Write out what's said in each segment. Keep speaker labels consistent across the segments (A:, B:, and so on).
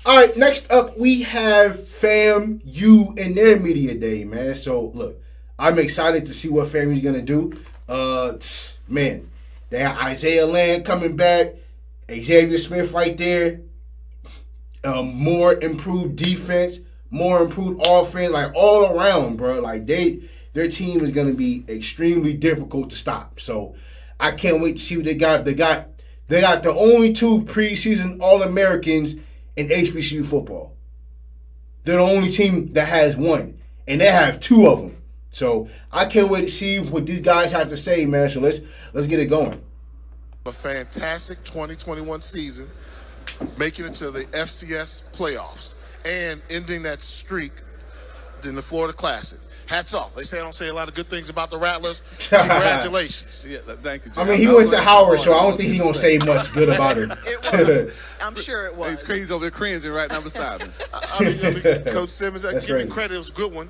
A: All right, next up we have FAMU and their media day, man. So look, I'm excited to see what FAMU's gonna do. Man, they got Isaiah Land coming back, Xavier Smith right there. More improved defense, more improved offense, like all around, bro. Like their team is gonna be extremely difficult to stop. So I can't wait to see what they got. They got the only two preseason All-Americans in HBCU football. They're the only team that has one, and they have two of them. So I can't wait to see what these guys have to say, man. So let's get it going.
B: A fantastic 2021 season, making it to the FCS playoffs and ending that streak in the Florida Classic. Hats off. They say I don't say a lot of good things about the Rattlers. Congratulations.
C: Yeah, thank you, Jay.
A: I mean, he went to Howard, so I don't think he's going to say much good about it.
D: It was. I'm sure it was.
C: He's over there cringing right now beside me.
B: I mean, Coach Simmons, I give you credit. It was a good one.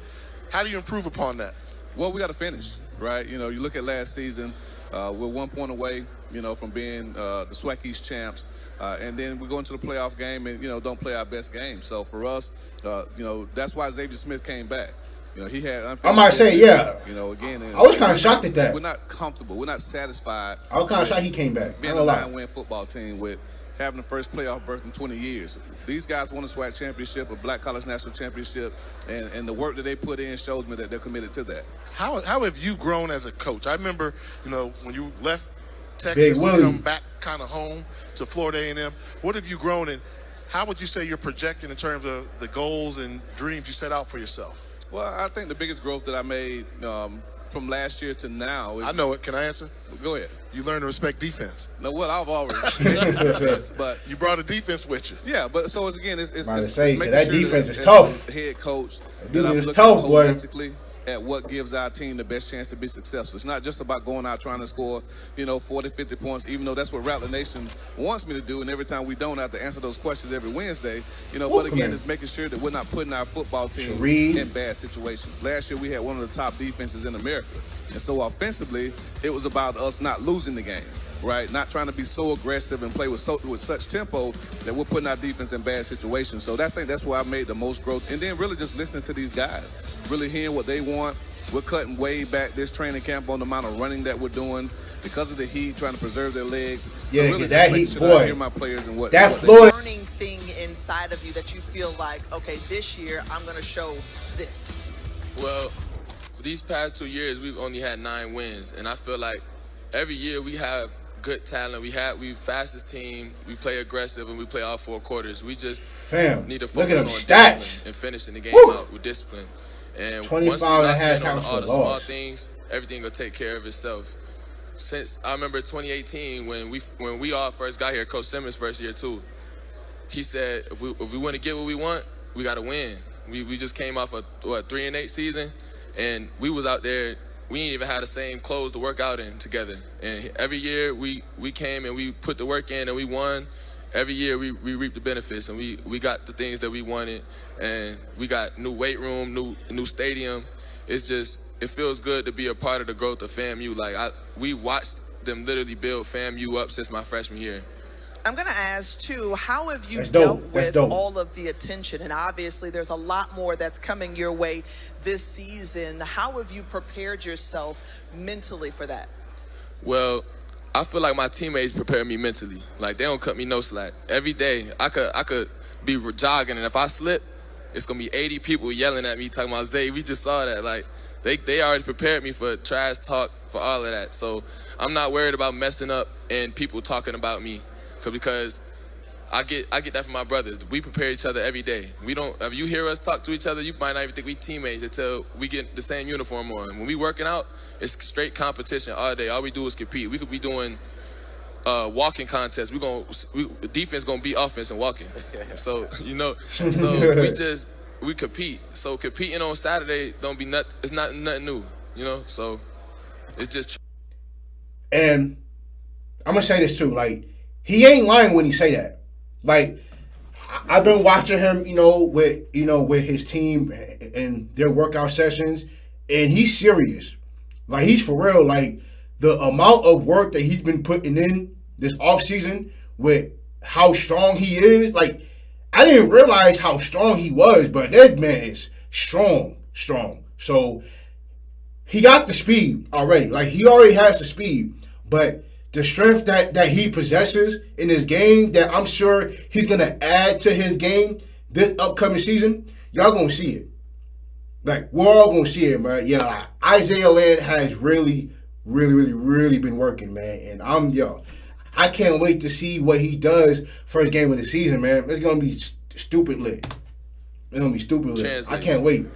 B: How do you improve upon that?
C: Well, we got to finish, right? You know, you look at last season, we're 1 point away, from being the SWAC East champs. And then we go into the playoff game and, don't play our best game. So for us, that's why Xavier Smith came back. He had.
A: I might say, yeah.
C: Again.
A: I was kind of shocked at that.
C: We're not comfortable. We're not satisfied.
A: I was kind of shocked he came back.
C: Being a 9-win football team with having the first playoff berth in 20 years. These guys won a SWAC championship, a Black College National Championship, and the work that they put in shows me that they're committed to that.
B: How have you grown as a coach? I remember, when you left Texas to come back kind of home to Florida A&M. What have you grown in? How would you say you're projecting in terms of the goals and dreams you set out for yourself?
C: Well, I think the biggest growth that I made from last year to now is...
B: I know it. Can I answer?
C: Go ahead.
B: You learned to respect defense.
C: No, well, I've always respected defense, but...
B: You brought a defense with you.
C: Yeah, but so it's making
A: that
C: sure
A: defense
C: that
A: is tough.
C: Head coach,
A: that
C: I'm
A: is
C: looking
A: tough, boy.
C: holistically at what gives our team the best chance to be successful. It's not just about going out trying to score, 40, 50 points, even though that's what Rattler Nation wants me to do. And every time we don't, I have to answer those questions every Wednesday. But again, it's making sure that we're not putting our football team in bad situations. Last year, we had one of the top defenses in America. And so offensively, it was about us not losing the game. Right, not trying to be so aggressive and play with such tempo that we're putting our defense in bad situations. So I think that's where I've made the most growth. And then really just listening to these guys, really hearing what they want. We're cutting way back this training camp on the amount of running that we're doing because of the heat, trying to preserve their legs.
A: Yeah,
C: so really
A: that heat, boy.
C: I hear my players and what
A: that
C: what
A: Florida
D: learning thing inside of you that you feel like, okay, this year I'm going to show this.
E: Well, for these past 2 years, we've only had 9 wins, and I feel like every year we have good talent. We fastest team. We play aggressive and we play all 4 quarters. We just need to focus on discipline and finishing the game out with discipline. And
A: 25
E: once we lock
A: and
E: in on all the
A: small
E: small things, everything will take care of itself. Since I remember 2018 when we all first got here, Coach Simmons' first year too. He said if we want to get what we want, we got to win. We just came off a 3-8 season, and we was out there. We didn't even have the same clothes to work out in together. And every year we came and we put the work in and we won. Every year we reaped the benefits and we got the things that we wanted. And we got new weight room, new stadium. It's just, it feels good to be a part of the growth of FAMU. Like we watched them literally build FAMU up since my freshman year.
D: I'm going to ask, too, how have you dealt with all of the attention? And obviously there's a lot more that's coming your way this season. How have you prepared yourself mentally for that?
E: Well, I feel like my teammates prepare me mentally. Like, they don't cut me no slack. Every day, I could be jogging, and if I slip, it's going to be 80 people yelling at me, talking about, Zay, we just saw that. Like, they already prepared me for trash talk, for all of that. So I'm not worried about messing up and people talking about me. Because I get that from my brothers. We prepare each other every day. If you hear us talk to each other, you might not even think we teammates until we get the same uniform on. When we working out, it's straight competition all day. All we do is compete. We could be doing walking contests. Defense gonna beat offense and walking. So we compete. So competing on Saturday it's not nothing new. So it's just.
A: And I'm gonna say this too, like. He ain't lying when he say that. Like, I've been watching him, with his team and their workout sessions, and he's serious. Like, he's for real. Like, the amount of work that he's been putting in this offseason with how strong he is, like, I didn't realize how strong he was, but that man is strong. So he got the speed already. Like, he already has the speed, but the strength that he possesses in his game, that I'm sure he's gonna add to his game this upcoming season, y'all gonna see it. Like, we're all gonna see it, man. Yeah, Isaiah Land has really been working, man. And I can't wait to see what he does first game of the season, man. It's gonna be stupid lit. It's gonna be stupid lit. I can't wait.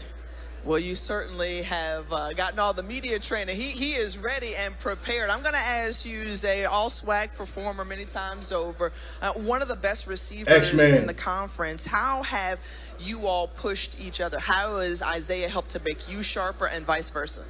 D: Well, you certainly have gotten all the media training. He is ready and prepared. I'm going to ask you, Zay, all SWAC performer many times over, one of the best receivers in the conference. How have you all pushed each other? How has Isaiah helped to make you sharper and vice versa?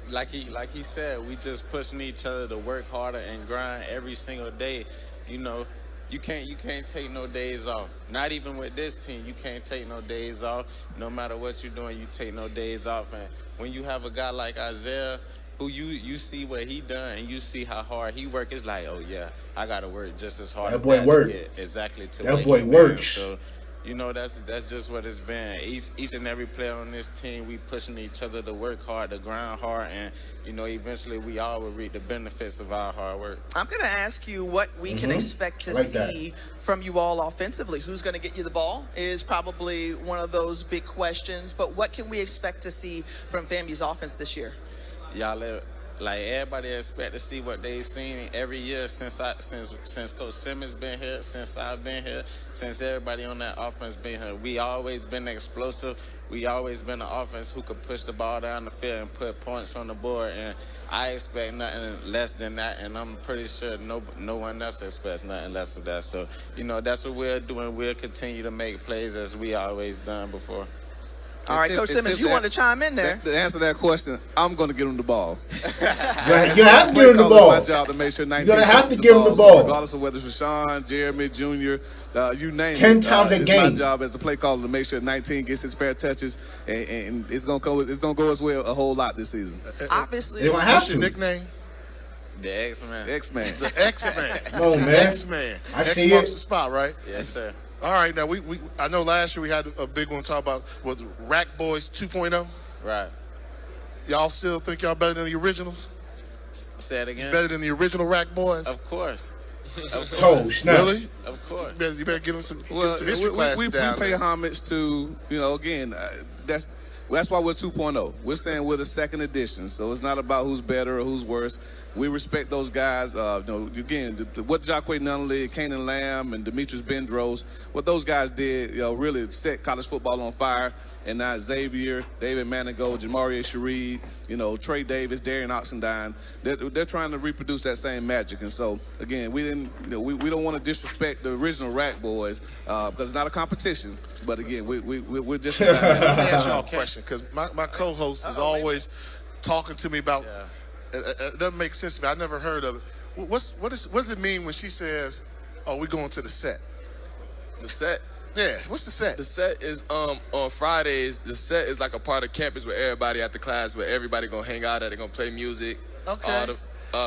F: Like he said, we just pushing each other to work harder and grind every single day. You know, you can't take no days off. Not even with this team, you can't take no days off. No matter what you're doing, you take no days off. And when you have a guy like Isaiah, who you see what he done and you see how hard he work, it's like, oh yeah, I gotta work just as hard.
A: That boy works.
F: Exactly to
A: that boy works.
F: So, you know, that's just what it's been. Each and every player on this team, we pushing each other to work hard, to grind hard, and, you know, eventually we all will reap the benefits of our hard work.
D: I'm going to ask you what we can expect to see from you all offensively. Who's going to get you the ball is probably one of those big questions, but what can we expect to see from FAMU's offense this year?
F: Y'all, like, everybody expect to see what they've seen every year since Coach Simmons been here, since I've been here, since everybody on that offense been here. We always been explosive. We always been an offense who could push the ball down the field and put points on the board. And I expect nothing less than that, and I'm pretty sure no one else expects nothing less of that. So, you know, that's what we're doing. We'll continue to make plays as we always done before.
D: All right, Coach Simmons, you want to chime in there?
C: To answer that question, I'm going to get him the ball.
A: You have to give him the ball.
C: It's my job to make sure 19
A: You're going to have to give him the ball.
C: Regardless of whether it's Rashawn, Jeremy, Jr., you name it.
A: 10 times a game.
C: It's my job as a play caller to make sure 19 gets his fair touches, and it's going to go as well a whole lot this season.
D: Obviously.
A: They don't have
B: What's your nickname?
F: The X-Man.
C: X-Man.
B: The X-Man.
A: Come on, man.
B: X-Man.
A: I
B: X
A: see
B: marks
A: it.
B: the spot, right?
F: Yes, sir.
B: All right, now I know last year we had a big one to talk about was Rack Boys 2.0.
F: Right.
B: Y'all still think y'all better than the originals?
F: Say it again.
B: Better than the original Rack Boys?
F: Of course.
A: Toes.
B: Really?
F: Of course.
B: You better give them some
C: we
B: history classes down
C: pay
B: there.
C: homage to, you know, again, that's why we're 2.0. We're saying we're the second edition, so it's not about who's better or who's worse. We respect those guys. You know, again, what Jacquay Nunley, Kanan Lamb, and Demetrius Bendros, what those guys did, you know, really set college football on fire. And now Xavier, David Manigo, Jamaria Shareed, you know, Trey Davis, Darian Oxendine, they're trying to reproduce that same magic. And so, again, we don't want to disrespect the original Rack Boys because it's not a competition. But again, we're just.
B: Let me ask y'all a question, because my co-host is always talking to me about. It doesn't make sense to me. I never heard of it. What does it mean when she says, "Oh, we're going to the set"?
E: The set.
B: Yeah, what's the set?
E: The set is on Fridays. The set is like a part of campus where everybody after class, where everybody gonna hang out at. They're gonna play music.
B: Okay.
E: All the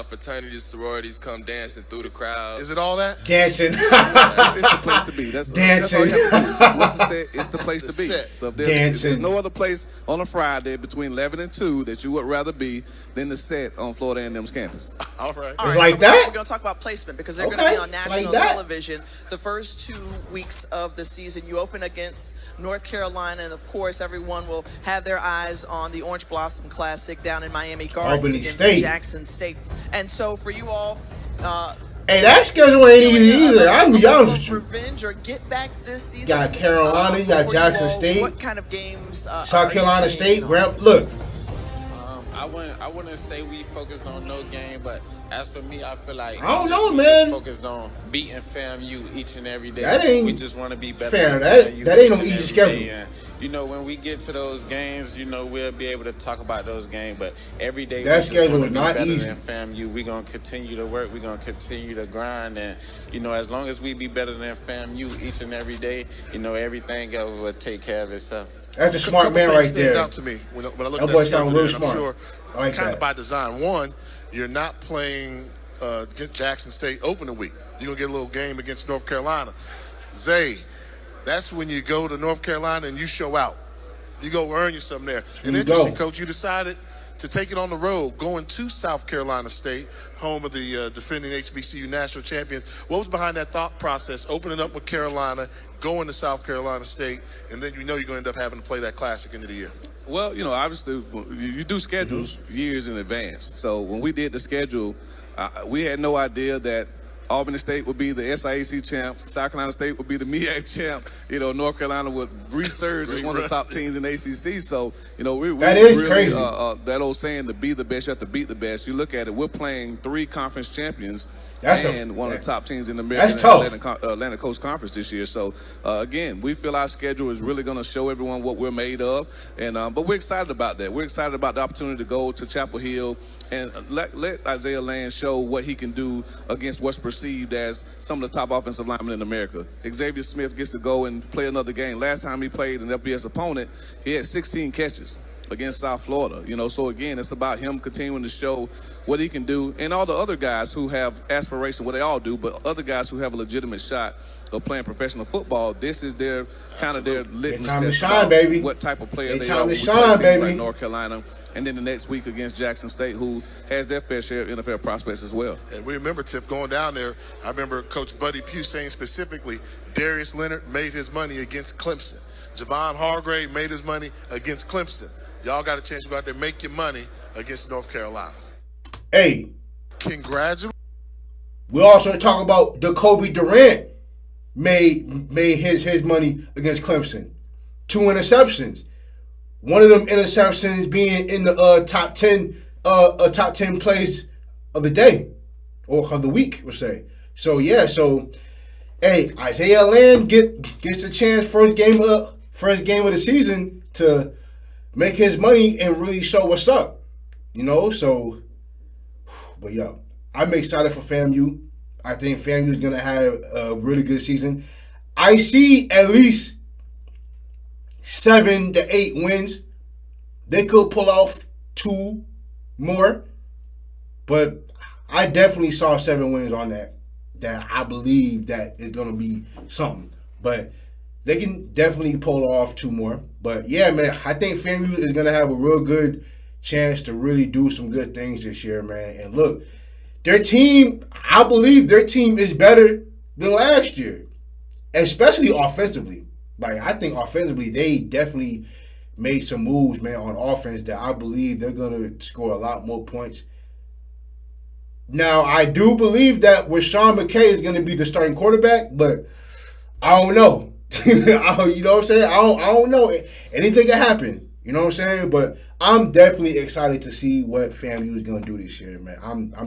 E: fraternities, sororities come dancing through the crowd.
B: Is it all that?
A: Dancing.
C: It's the place to be. That's all you have to do. What's the set? It's the place to be.
B: set.
C: So if there's no other place on a Friday between 11 and 2 that you would rather be than the set on Florida A&M's campus.
B: All right.
D: All right,
A: like
D: so
A: that?
D: We're going to talk about placement because they're going
A: Okay,
D: to be on national
A: like that.
D: television the first 2 weeks of the season. You open against North Carolina, and of course, everyone will have their eyes on the Orange Blossom Classic down in Miami Gardens
A: Albany
D: against
A: State.
D: Jackson State. And so, for you all,
A: Hey, that schedule ain't easy either. I'm gonna be honest with you.
D: revenge or get back this season.
A: Got Carolina, you got
D: for
A: Jackson
D: all,
A: State.
D: What kind of games?
A: South Carolina State. Look,
F: I wouldn't say we focused on no game, but as for me, I feel like
A: I don't know,
F: we
A: man.
F: just focused on beating FAMU each and every day.
A: That ain't
F: we just want to be better.
A: fair.
F: than FAMU
A: That ain't
F: each
A: no
F: and
A: easy
F: every
A: schedule.
F: day. And, you know, when we get to those games, you know, we'll be able to talk about those games. But every day,
A: That
F: we just
A: schedule
F: wanna
A: is
F: be
A: not
F: better
A: easy.
F: than FAMU. We're gonna continue to work. We're gonna continue to grind, and you know, as long as we be better than FAMU each and every day, you know, everything else will take care of itself.
A: that's a smart
B: Couple
A: man
B: things
A: right
B: stand
A: there.
B: out to me when I look
A: That
B: at
A: boy
B: that
A: sound
B: schedule,
A: real
B: and
A: smart.
B: I'm sure,
A: I like
B: kind
A: that.
B: of by design. One, you're not playing against Jackson State opening week. You're gonna get a little game against North Carolina. Zay, That's when you go to North Carolina and you show out. You go earn you something there. And
A: You
B: interesting,
A: go.
B: Coach, you decided to take it on the road, going to South Carolina State, home of the defending HBCU national champions. What was behind that thought process, opening up with Carolina, going to South Carolina State, and then you know you're going to end up having to play that classic into the year?
C: Well, obviously, you do schedules years in advance. So when we did the schedule, we had no idea that Albany State would be the SIAC champ, South Carolina State would be the MEAC champ. North Carolina would resurge as one of the top teams in the ACC. So, we
A: that is
C: really,
A: crazy.
C: That old saying, to be the best, you have to beat the best. You look at it, we're playing 3 conference champions and one of the top teams in the American Atlantic Coast Conference this year. So, again, we feel our schedule is really going to show everyone what we're made of. And but we're excited about that. We're excited about the opportunity to go to Chapel Hill and let Isaiah Land show what he can do against what's perceived as some of the top offensive linemen in America. Xavier Smith gets to go and play another game. Last time he played an FBS opponent, he had 16 catches against South Florida. So again, it's about him continuing to show what he can do, and all the other guys who have aspiration, well, they all do, but other guys who have a legitimate shot of playing professional football, this is their kind of their litmus test
A: shine, baby.
C: What type of player
A: They
C: they are.
A: time to
C: When we play
A: shine,
C: teams
A: baby.
C: like North Carolina, and then the next week against Jackson State, who has their fair share of NFL prospects as well.
B: And we remember, Tip, going down there, I remember Coach Buddy Pugh saying specifically, Darius Leonard made his money against Clemson. Javon Hargrave made his money against Clemson. Y'all got a chance to go out there and make your money against North Carolina.
A: Hey,
B: congratulations.
A: We also talk about Jacoby Durant made his money against Clemson. 2 interceptions. One of them interceptions being in the top 10 plays of the day or of the week, we'll say. So yeah, hey, Isaiah Land gets the chance first game of the season to make his money and really show what's up. So but yo, I'm excited for FAMU. I think FAMU is gonna have a really good season. I see at least 7 to 8 wins. They could pull off 2 more, but I definitely saw 7 wins on that I believe that is gonna be something. But they can definitely pull off 2 more. But yeah, man, I think FAMU is gonna have a real good chance to really do some good things this year, man. And look, their team, I believe their team is better than last year, especially offensively. Like, I think offensively, they definitely made some moves, man, on offense that I believe they're going to score a lot more points. Now, I do believe that Rashawn McKay is going to be the starting quarterback, but I don't know. You know what I'm saying? I don't know. Anything can happen. You know what I'm saying? But I'm definitely excited to see what FAMU is going to do this year, man. I'm definitely